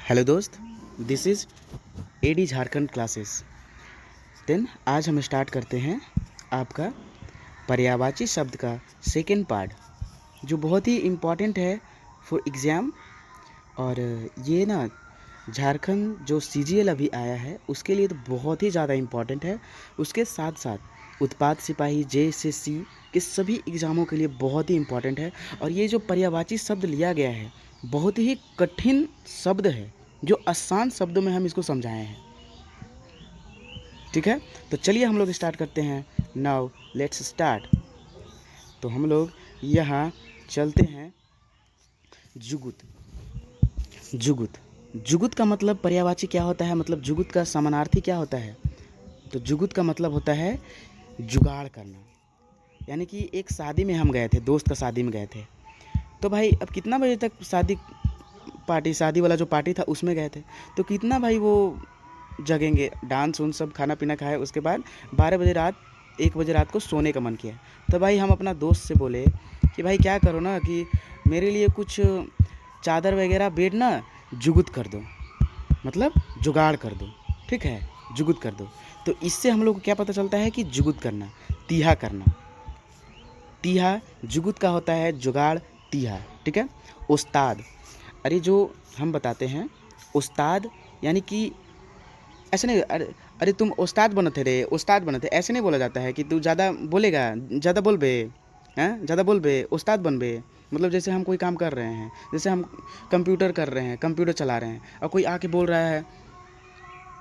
Hello दोस्त, this is AD Jharkhand classes. Then आज हम स्टार्ट करते हैं आपका पर्यायवाची शब्द का सेकेंड पार्ट, जो बहुत ही इम्पॉर्टेंट है फॉर एग्ज़ाम। और ये ना झारखंड जो सीजीएल अभी आया है उसके लिए तो बहुत ही ज़्यादा इम्पॉर्टेंट है। उसके साथ साथ उत्पाद सिपाही जेएसएससी के सभी एग्ज़ामों के लिए बहुत ही इम्पॉर्टेंट है। और ये जो पर्यायवाची शब्द लिया गया है बहुत ही कठिन शब्द है, जो आसान शब्दों में हम इसको समझाए हैं। ठीक है, तो चलिए हम लोग स्टार्ट करते हैं। Now let's start. तो हम लोग यहाँ चलते हैं। जुगुत। जुगुत जुगुत का मतलब पर्यायवाची क्या होता है, मतलब जुगुत का समानार्थी क्या होता है? तो जुगुत का मतलब होता है जुगाड़ करना। यानी कि एक शादी में हम गए थे, दोस्त का शादी में गए थे। तो भाई अब कितना बजे तक शादी वाला जो पार्टी था उसमें गए थे, तो कितना भाई वो जगेंगे, डांस उन सब खाना पीना खाए, उसके बाद 12 बजे रात 1 बजे रात को सोने का मन किया। तो भाई हम अपना दोस्त से बोले कि भाई क्या करो ना कि मेरे लिए कुछ चादर वगैरह बेड ना जुगुत कर दो, मतलब जुगाड़ कर दो। ठीक है, जुगुत कर दो। तो इससे हम लोग को क्या पता चलता है कि जुगुत करना, तीहा करना। तीहा जुगुत का होता है जुगाड़, तीहा। ठीक है। उस्ताद, अरे जो हम बताते हैं उस्ताद, यानी कि ऐसे नहीं, अरे तुम उस्ताद बने थे रे, उस्ताद बने थे, ऐसे नहीं बोला जाता है कि तू ज़्यादा बोलेगा, ज़्यादा बोल बे, हैं ज़्यादा बोल बे, उस्ताद बन बे। मतलब जैसे हम कोई काम कर रहे हैं, जैसे हम कंप्यूटर कर रहे हैं, कंप्यूटर चला रहे हैं, और कोई आके बोल रहा है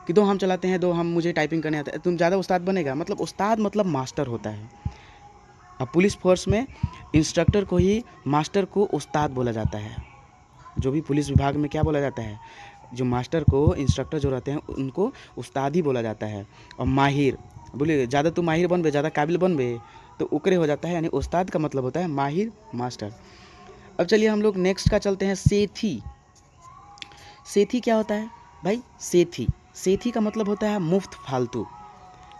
कि दो हम चलाते हैं, दो हम मुझे टाइपिंग करने आता है, तुम ज़्यादा उस्ताद बनेगा। मतलब उस्ताद मतलब मास्टर होता है। अब पुलिस फोर्स में इंस्ट्रक्टर को ही मास्टर को उस्ताद बोला जाता है। जो भी पुलिस विभाग में क्या बोला जाता है, जो मास्टर को, इंस्ट्रक्टर जो रहते हैं उनको उस्ताद ही बोला जाता है। और माहिर, बोलिए ज़्यादा तू माहिर बन बे, ज़्यादा काबिल बन बे, तो उकरे हो जाता है। यानी उस्ताद का मतलब होता है माहिर, मास्टर। अब चलिए हम लोग नेक्स्ट का चलते हैं, सेथी। सेथी क्या होता है भाई? सेथी, सेथी का मतलब होता है मुफ्त, फालतू।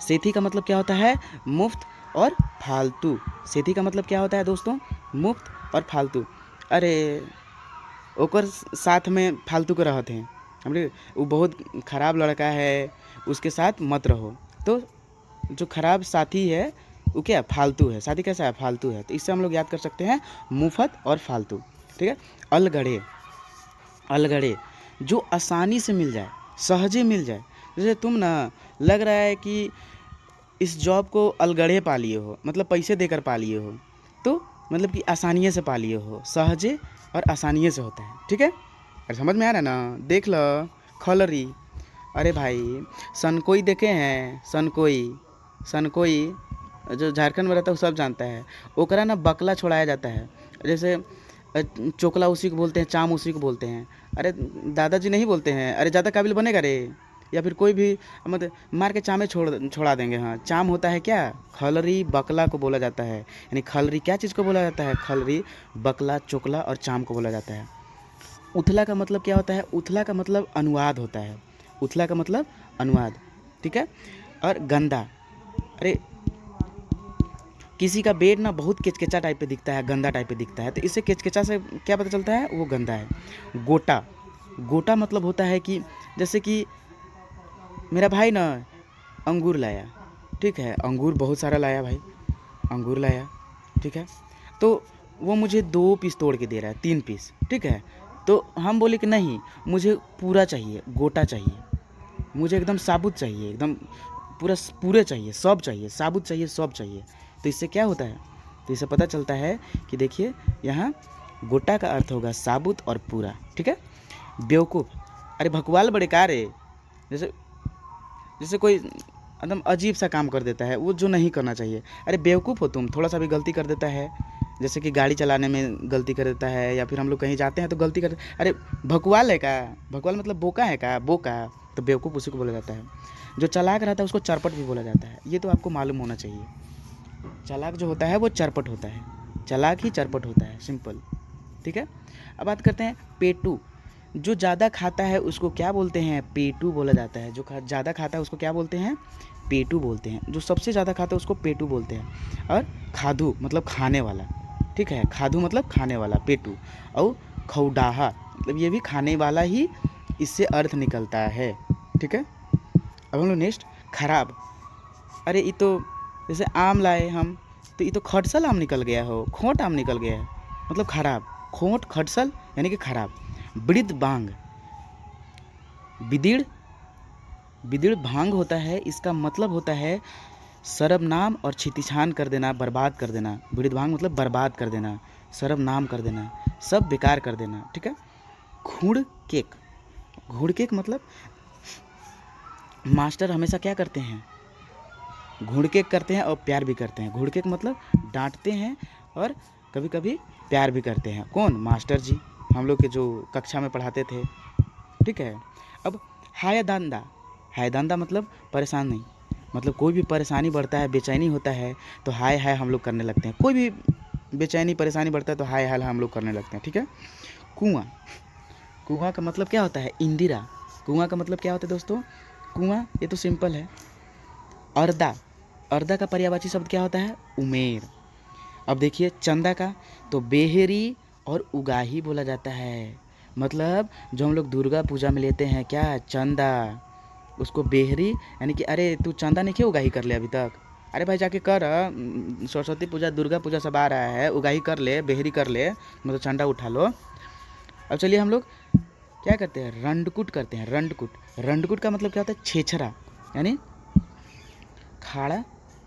सेथी का मतलब क्या होता है? मुफ्त और फालतू। सेथी का मतलब क्या होता है दोस्तों? मुफ्त और फालतू। अरे ओकर साथ में फालतू के रहते हैं, हमने वो बहुत ख़राब लड़का है, उसके साथ मत रहो। तो जो ख़राब साथी है वो क्या, फालतू है। साथी कैसा है? फालतू है। तो इससे हम लोग याद कर सकते हैं मुफ्त और फालतू। ठीक है। अलगड़े, अलगड़े जो आसानी से मिल जाए, सहजे मिल जाए। जैसे तुम ना, लग रहा है कि इस जॉब को अलगड़े पा लिए हो, मतलब पैसे देकर पा लिए हो, तो मतलब कि आसानिये से पा लिए हो, सहजे और आसानिये से होता है। ठीक है, अरे समझ में आ रहा है ना? देख लो, खलरी। अरे भाई सनकोई देखे हैं? सनकोई, सनकोई जो झारखंड में रहता है वो सब जानता है। ओकरा ना बकला छोड़ाया जाता है। जैसे चोकला उसी को बोलते हैं, चाम उसी को बोलते हैं। अरे दादाजी नहीं बोलते हैं, अरे ज़्यादा काबिल बनेगा रे, या फिर कोई भी मतलब मार के चामे छोड़ा देंगे। हाँ, चाम होता है क्या? खलरी बकला को बोला जाता है। यानी खलरी क्या चीज़ को बोला जाता है? खलरी, बकला, चोकला और चाम को बोला जाता है। उथला का मतलब क्या होता है? उथला का मतलब अनुवाद होता है। उथला का मतलब अनुवाद। ठीक है। और गंदा, अरे किसी का बेड ना बहुत केचकेचा टाइप पे दिखता है, गंदा टाइप पे दिखता है, तो इससे केचकेचा से क्या पता चलता है? वो गंदा है। गोटा, गोटा मतलब होता है कि जैसे कि मेरा भाई ना अंगूर लाया, ठीक है, अंगूर बहुत सारा लाया भाई, अंगूर लाया, ठीक है, तो वो मुझे 2 पीस तोड़ के दे रहा है, 3 पीस, ठीक है। तो हम बोले कि नहीं, मुझे पूरा चाहिए, गोटा चाहिए, मुझे एकदम साबुत चाहिए, एकदम पूरे चाहिए, सब चाहिए, साबुत चाहिए, सब चाहिए। तो इससे क्या होता है? तो इससे पता चलता है कि देखिए यहाँ गोटा का अर्थ होगा साबुत और पूरा। ठीक है। बेवकूफ़, अरे भगवाल बड़े कार है, जैसे जैसे कोई एकदम अजीब सा काम कर देता है, वो जो नहीं करना चाहिए। अरे बेवकूफ़ हो तुम, थोड़ा सा भी गलती कर देता है, जैसे कि गाड़ी चलाने में गलती कर देता है, या फिर हम लोग कहीं जाते हैं तो गलती कर, अरे भगवाल है का? भगवाल मतलब बोका है का? बोका। तो बेवकूफ़ उसी को बोला जाता है। जो चालाक रहता है उसको चरपट भी बोला जाता है। ये तो आपको मालूम होना चाहिए। चालाक जो होता है वो चरपट होता है, चालाक ही चरपट होता है, सिंपल। ठीक है। अब बात करते हैं पेटू। जो ज़्यादा खाता है उसको क्या बोलते हैं? पेटू बोला जाता है। जो ज़्यादा खाता है उसको क्या बोलते हैं? पेटू बोलते हैं। जो सबसे ज़्यादा खाता है उसको पेटू बोलते हैं। और खाधू मतलब खाने वाला, ठीक है, खाधू मतलब खाने वाला, पेटू। और खौडाहा मतलब ये भी खाने वाला ही इससे अर्थ निकलता है। ठीक है, अब हम लोग नेक्स्ट खराब। अरे ये तो जैसे आम लाए हम, तो ये तो खटसल आम निकल गया हो, खोट आम निकल गया है, मतलब खराब। खोट खटसल यानी कि खराब। बिड़िद बांग, बिदिड़ बिदिड़ भांग होता है, इसका मतलब होता है सर्वनाम और क्षितिछान कर देना, बर्बाद कर देना। बिड़िद भांग मतलब बर्बाद कर देना, सर्वनाम कर देना, सब बेकार कर देना। ठीक है। घूड़ केक, घूड़ केक मतलब मास्टर हमेशा क्या करते हैं, घूड़ केक करते हैं और प्यार भी करते हैं। घूड़ केक मतलब डांटते हैं और कभी कभी प्यार भी करते हैं। कौन? मास्टर जी, हम लोग के जो कक्षा में पढ़ाते थे। ठीक है। अब हायदांदा, हायदांदा मतलब परेशान नहीं, मतलब कोई भी परेशानी बढ़ता है, बेचैनी होता है तो हाय हाय हम लोग करने लगते हैं। कोई भी बेचैनी परेशानी बढ़ता है तो हाय हाय हम लोग करने लगते हैं। ठीक है। कुआं, कुआं का मतलब क्या होता है? इंदिरा। कुआं का मतलब क्या होता है दोस्तों? कुआं, ये तो सिंपल है। अर्दा, अर्दा का पर्यायवाची शब्द क्या होता है? उमेर। अब देखिए चंदा का, तो बेहरी और उगाही बोला जाता है। मतलब जो हम लोग दुर्गा पूजा में लेते हैं क्या, चंदा, उसको बेहरी यानी कि अरे तू चंदा नहीं क्यों उगाही कर ले अभी तक, अरे भाई जाके कर, सरस्वती पूजा दुर्गा पूजा सब आ रहा है, उगाही कर ले, बेहरी कर ले, मतलब चंदा उठा लो। अब चलिए हम लोग क्या करते हैं, रंडकुट करते हैं। रंडकुट, रंडकुट का मतलब क्या होता है? छेछरा यानी खाड़ा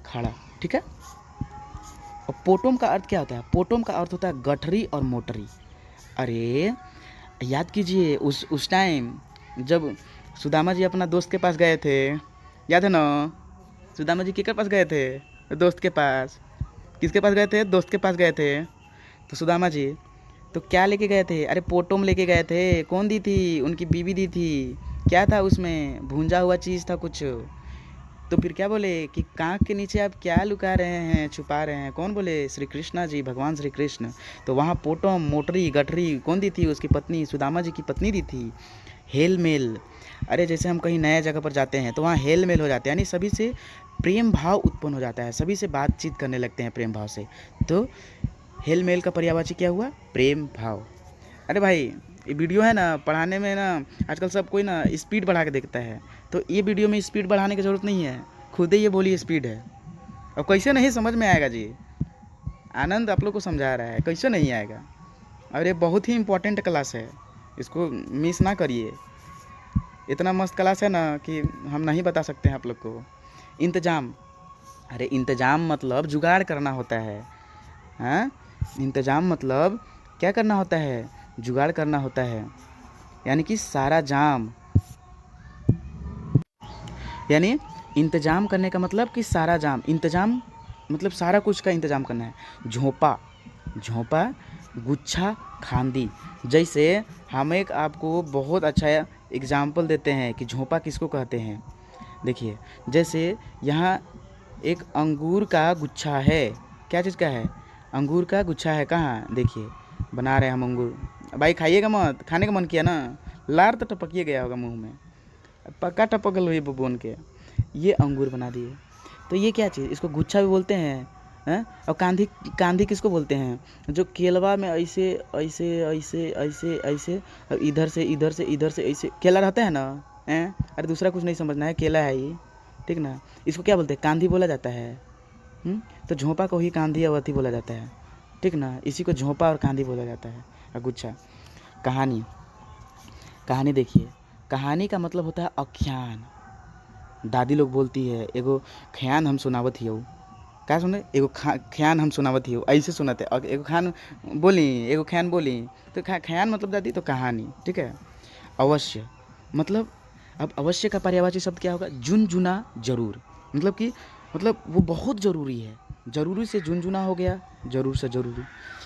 खाड़ा। ठीक है। और पोटोम का अर्थ क्या होता है? पोटोम का अर्थ होता है गठरी और मोटरी। अरे याद कीजिए उस टाइम जब सुदामा जी अपना दोस्त के पास गए थे, याद है ना? सुदामा जी किसके पास गए थे? दोस्त के पास। किसके पास गए थे? दोस्त के पास गए थे। तो सुदामा जी तो क्या लेके गए थे? अरे पोटोम लेके गए थे। कौन दी थी? उनकी बीवी दी थी। क्या था उसमें? भूंजा हुआ चीज़ था कुछ। तो फिर क्या बोले कि कांख के नीचे आप क्या लुका रहे हैं, छुपा रहे हैं? कौन बोले? श्री कृष्णा जी, भगवान श्री कृष्ण। तो वहाँ पोटोम, मोटरी, गठरी कौन दी थी? उसकी पत्नी, सुदामा जी की पत्नी दी थी। हेल मेल, अरे जैसे हम कहीं नया जगह पर जाते हैं तो वहाँ हेल मेल हो जाते हैं, यानी सभी से प्रेम भाव उत्पन्न हो जाता है, सभी से बातचीत करने लगते हैं प्रेम भाव से। तो हेल मेल का पर्यायवाची क्या हुआ? प्रेम भाव। अरे भाई ये वीडियो है ना, पढ़ाने में ना आजकल सब कोई ना स्पीड बढ़ा के देखता है, तो ये वीडियो में स्पीड बढ़ाने की ज़रूरत नहीं है, खुद ही ये बोलिए स्पीड है। और कैसे नहीं समझ में आएगा जी? आनंद आप लोग को समझा रहा है, कैसे नहीं आएगा? और ये बहुत ही इम्पोर्टेंट क्लास है, इसको मिस ना करिए। इतना मस्त क्लास है ना कि हम नहीं बता सकते हैं आप लोग को। इंतजाम, अरे इंतजाम मतलब जुगाड़ करना होता है। हाँ, इंतजाम मतलब क्या करना होता है? जुगाड़ करना होता है, यानी कि सारा जाम, यानी इंतजाम करने का मतलब कि सारा जाम, इंतजाम मतलब सारा कुछ का इंतजाम करना है। झोंपा, झोंपा, गुच्छा, खांदी। जैसे हम एक आपको बहुत अच्छा एग्जाम्पल देते हैं कि झोंपा किसको कहते हैं। देखिए जैसे यहाँ एक अंगूर का गुच्छा है, क्या चीज़ का है? अंगूर का गुच्छा है। कहाँ? देखिए बना रहे हैं हम अंगूर। भाई खाइएगा मत, खाने का मन किया ना, लार तो टपकिए गया होगा मुंह में, पक्का टपक लो ये बबून के। ये अंगूर बना दिए, तो ये क्या चीज़? इसको गुच्छा भी बोलते हैं। और कांधी, कांधी किसको बोलते हैं? जो केलवा में ऐसे ऐसे ऐसे ऐसे ऐसे इधर से इधर से इधर से ऐसे केला रहता है ना, हैं? अरे दूसरा कुछ नहीं समझना है, केला है ये, ठीक ना? इसको क्या बोलते हैं? कांधी बोला जाता है। तो झोंपा को ही कांधी और अथी बोला जाता है, ठीक ना? इसी को झोंपा और कांधी बोला जाता है। और गुच्छा। कहानी, कहानी देखिए, कहानी का मतलब होता है आख्यान। दादी लोग बोलती है एगो ख्यान हम सुनावत हियो, क्या सुने? एगो ख्यान हम सुनावत हियो, ऐसे सुनाते। और एगो खान बोली, एगो ख्यान बोली, तो ख्यान मतलब दादी, तो कहानी। ठीक है। अवश्य मतलब, अब अवश्य का पर्यायवाची शब्द क्या होगा? झुनझुना, जरूर। मतलब कि मतलब वो बहुत ज़रूरी है, ज़रूरी से झुनझुना हो गया, ज़रूर से ज़रूरी।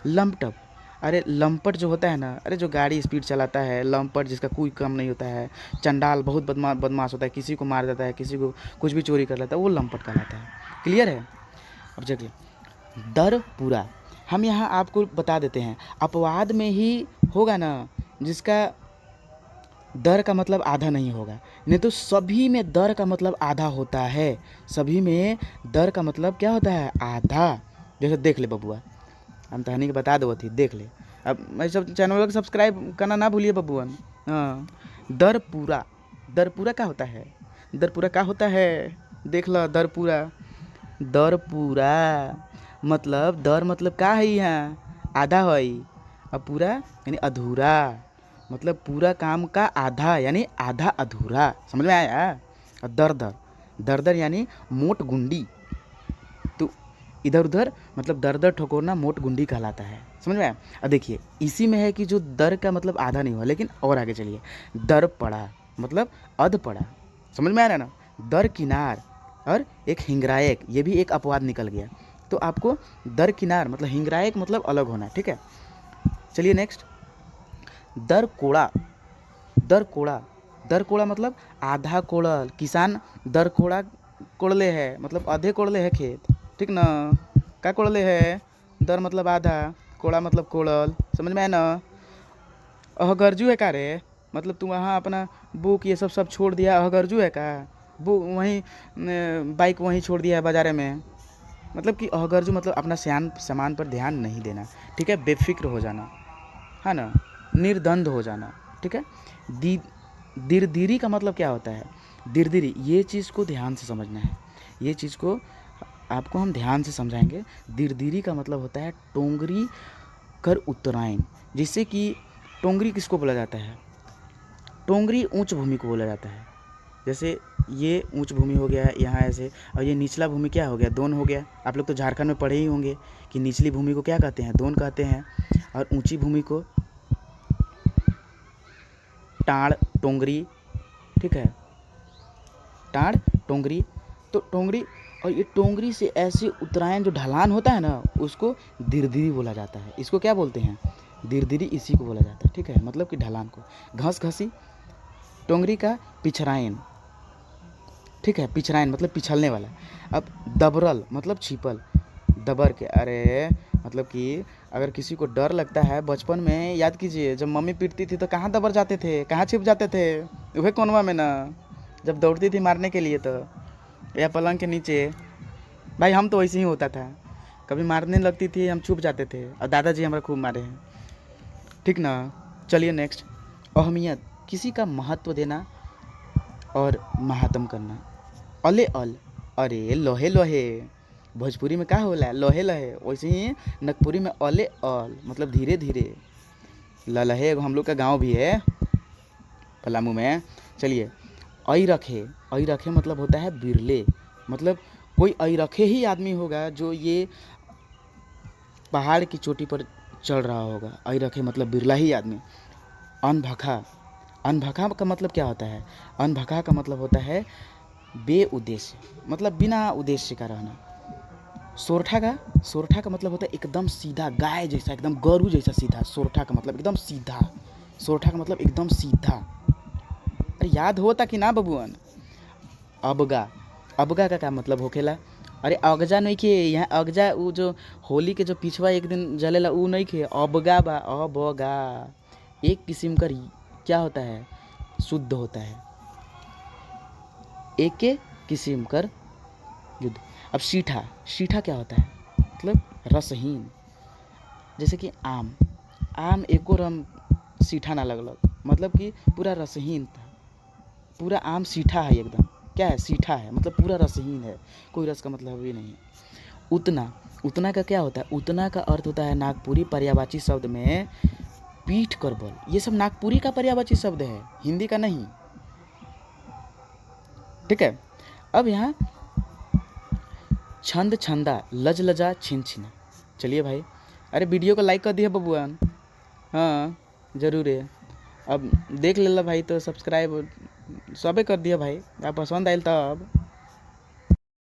लंपटप, अरे लंपट जो होता है ना, अरे जो गाड़ी स्पीड चलाता है, लंपट जिसका कोई काम नहीं होता है, चंडाल बहुत बदमाश होता है, किसी को मार देता है, किसी को कुछ भी चोरी कर लेता है, वो लंपट कहलाता है। क्लियर है? अब चलिए, दर पूरा, हम यहाँ आपको बता देते हैं, अपवाद में ही होगा ना जिसका दर का मतलब आधा नहीं होगा, नहीं तो सभी में दर का मतलब आधा होता है। सभी में दर का मतलब क्या होता है? आधा। जैसे देख ले बबुआ, हम तहनी के बता दो थी, देख ले। अब मैं सब चैनल को सब्सक्राइब करना ना भूलिए बबुआ, हाँ, दरपूरा। दरपूरा क्या होता है? दरपूरा क्या होता है? देख लो दरपूरा। दरपूरा मतलब दर मतलब का है यहाँ? आधा है। अब पूरा यानी अधूरा, मतलब पूरा काम का आधा यानी आधा अधूरा। समझ में आया? और दर दर, दर दर यानी मोट गुंडी। तो इधर उधर मतलब दर दर ठोकरना मोट गुंडी कहलाता है। समझ में आया? अब देखिए इसी में है कि जो दर का मतलब आधा नहीं हुआ, लेकिन और आगे चलिए। दर पड़ा मतलब अध पड़ा। समझ में आ रहा है ना? दर किनार और एक हिंगरायक, ये भी एक अपवाद निकल गया। तो आपको दर किनार मतलब हिंगरायक मतलब अलग होना है। ठीक है, चलिए नेक्स्ट। दर कोड़ा। दर कोड़ा, दर कोड़ा मतलब आधा कोड़ल। किसान दर कोड़ा कोड़ले है मतलब आधे कोड़ले है खेत। ठीक ना? क्या कोड़ले है? दर मतलब आधा, कोड़ा मतलब कोड़ल। समझ में आया ना? अहगर्जू है का रे? मतलब तू वहाँ अपना बुक ये सब छोड़ दिया, अहगर्जू है का? बुक वहीं बाइक वहीं छोड़ दिया है बाजारे में। मतलब कि अहगर्जू मतलब अपना सामान पर ध्यान नहीं देना। ठीक है, बेफिक्र हो जाना, है ना? निर्द्वंद हो जाना। ठीक है। दी दिरदिरी का मतलब क्या होता है? दिरदिरी, ये चीज़ को ध्यान से समझना है। ये चीज़ को आपको हम ध्यान से समझाएंगे। दिरदिरी का मतलब होता है टोंगरी कर उत्तरायण। जिससे कि टोंगरी किसको बोला जाता है? टोंगरी ऊंच भूमि को बोला जाता है। जैसे ये ऊंच भूमि हो गया यहाँ ऐसे, और ये निचला भूमि क्या हो गया? दोन हो गया। आप लोग तो झारखंड में पढ़े ही होंगे कि निचली भूमि को क्या कहते हैं? दोन कहते हैं, और ऊंची भूमि को टाड़ टोंगरी। ठीक है, टाड़ टोंगरी। तो टोंगरी, और ये टोंगरी से ऐसे उत्तरायण जो ढलान होता है ना, उसको दिरदिरी बोला जाता है। इसको क्या बोलते हैं? दिरदिरी, इसी को बोला जाता है। ठीक है, मतलब कि ढलान को। घस घसी, टोंगरी का पिछरायन। ठीक है, पिछरायन मतलब पिछलने वाला। अब दबरल मतलब छिपल। दबर के, अरे मतलब कि अगर किसी को डर लगता है, बचपन में याद कीजिए जब मम्मी पीटती थी तो कहाँ दबर जाते थे? कहाँ छिप जाते थे? वह कोनवा में ना, जब दौड़ती थी मारने के लिए तो, या पलंग के नीचे। भाई हम तो वैसे ही होता था, कभी मारने लगती थी हम छुप जाते थे, और दादाजी हमारा खूब मारे हैं। ठीक ना? चलिए नेक्स्ट। अहमियत, किसी का महत्व देना और महात्म करना। अले अल, अरे लोहे लोहे। भोजपुरी में क्या होला? लोहे लहे। वैसे ही नगपुरी में अले अल मतलब धीरे धीरे। ललहे हम लोग का गांव भी है पलामू में। चलिए, ऐ रखे। ऐ रखे मतलब होता है बिरले। मतलब कोई ऐ रखे ही आदमी होगा जो ये पहाड़ की चोटी पर चढ़ रहा होगा। ऐ रखे मतलब बिरला ही आदमी। अनभखा, अनभखा का मतलब क्या होता है? अनभखा का मतलब होता है बे उद्देश्य, मतलब बिना उद्देश्य का रहना। सोरठा का मतलब होता है एकदम सीधा, गाय जैसा, एकदम गरू जैसा सीधा। सोरठा का मतलब एकदम सीधा। सोरठा का मतलब एकदम सीधा। अरे याद होता कि ना बबुअन? अबगा, अबगा का क्या मतलब होखेला? अरे अगजा नहीं खे यहाँ, अगजा वो जो होली के जो पिछवा एक दिन जलेला वो नहीं खे, अबगा बा। अबगा एक किस्म का क्या होता है? शुद्ध होता है, एक के किस्म कर युद्ध। अब सीठा, सीठा क्या होता है? मतलब रसहीन। जैसे कि आम, आम एको रम सीठा ना लगलक, मतलब कि पूरा रसहीन था। पूरा आम सीठा है एकदम। क्या है? सीठा है, मतलब पूरा रसहीन है, कोई रस का मतलब भी नहीं। उतना, उतना का क्या होता है? उतना का अर्थ होता है नागपुरी पर्यायवाची शब्द में पीठ कर बल। ये सब नागपुरी का पर्यायवाची शब्द है, हिंदी का नहीं। ठीक है। अब यहाँ छंद छंदा, लज लजा, छिन छिना। चलिए भाई, अरे वीडियो को लाइक कर दिए बबुआन। हाँ जरूर है। अब देख लेला भाई तो सब्सक्राइब सबे कर दिया भाई। आप पसंद आयल तब।